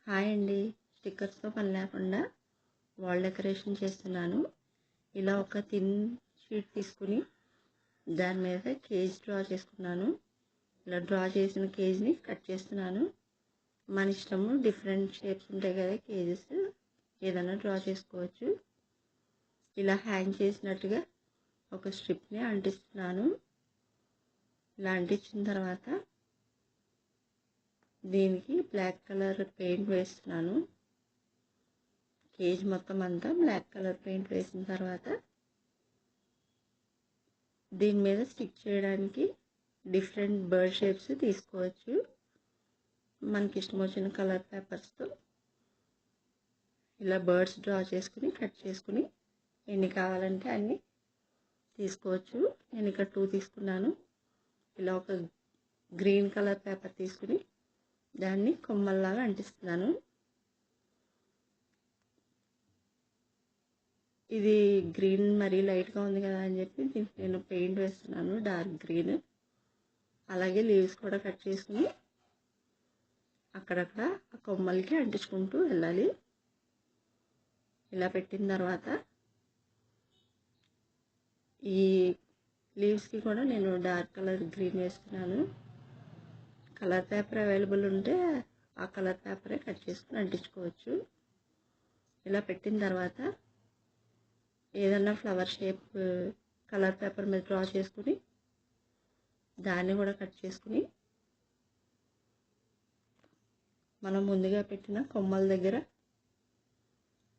Hi అండి. స్టిక్కర్స్తో పని లేకుండా వాల్ డెకరేషన్ చేస్తున్నాను. ఇలా ఒక థిన్ షీట్ తీసుకుని దాని మీద కేజ్ డ్రా చేసుకున్నాను. ఇలా డ్రా చేసిన కేజ్ని కట్ చేస్తున్నాను. మన ఇష్టము, డిఫరెంట్ షేప్స్ ఉంటాయి కదా కేజెస్, ఏదైనా డ్రా చేసుకోవచ్చు. ఇలా హ్యాంగ్ చేసినట్టుగా ఒక స్ట్రిప్ని అంటిస్తున్నాను. ఇలా అంటించిన తర్వాత దీనికి బ్లాక్ కలర్ పెయింట్ వేస్తున్నాను. కేజ్ మొత్తం అంతా బ్లాక్ కలర్ పెయింట్ వేసిన తర్వాత దీని మీద స్టిక్ చేయడానికి డిఫరెంట్ బర్డ్ షేప్స్ తీసుకోవచ్చు. మనకి ఇష్టం వచ్చిన కలర్ పేపర్స్తో ఇలా బర్డ్స్ డ్రా చేసుకుని కట్ చేసుకుని ఎన్ని కావాలంటే అన్ని తీసుకోవచ్చు. నేను ఇక్కడ 2 తీసుకున్నాను. ఇలా ఒక గ్రీన్ కలర్ పేపర్ తీసుకుని దాన్ని కొమ్మల్లాగా అంటిస్తున్నాను. ఇది గ్రీన్ మరీ లైట్గా ఉంది కదా అని చెప్పి దీనికి నేను పెయింట్ వేస్తున్నాను, డార్క్ గ్రీన్. అలాగే లీవ్స్ కూడా కట్ చేసుకుని అక్కడక్కడ ఆ కొమ్మలకి అంటించుకుంటూ వెళ్ళాలి. ఇలా పెట్టిన తర్వాత ఈ లీవ్స్కి కూడా నేను డార్క్ కలర్ గ్రీన్ వేస్తున్నాను. కలర్ పేపర్ అవైలబుల్ ఉంటే ఆ కలర్ పేపరే కట్ చేసుకుని అంటించుకోవచ్చు. ఇలా పెట్టిన తర్వాత ఏదన్నా ఫ్లవర్ షేప్ కలర్ పేపర్ మీద డ్రా చేసుకుని దాన్ని కూడా కట్ చేసుకుని మనం ముందుగా పెట్టిన కొమ్మల దగ్గర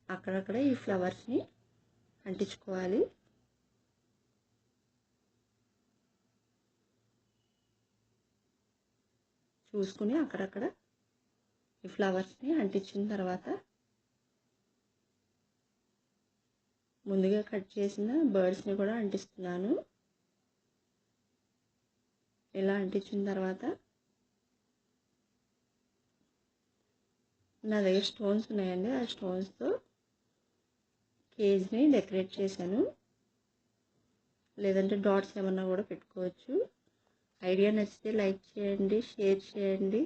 అక్కడక్కడ ఈ ఫ్లవర్స్ని అంటించుకోవాలి. చూసుకుని అక్కడక్కడ ఈ ఫ్లవర్స్ని అంటించిన తర్వాత ముందుగా కట్ చేసిన బర్డ్స్ని కూడా అంటిస్తున్నాను. ఇలా అంటించిన తర్వాత నా దగ్గర స్టోన్స్ ఉన్నాయండి. ఆ స్టోన్స్తో కేజ్ని డెకరేట్ చేశాను. లేదంటే డాట్స్ ఏమన్నా కూడా పెట్టుకోవచ్చు. ఐడియా నచ్చితే లైక్ చేయండి, షేర్ చేయండి,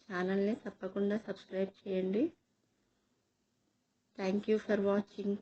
ఛానల్ని తప్పకుండా సబ్స్క్రైబ్ చేయండి. Thank you for watching.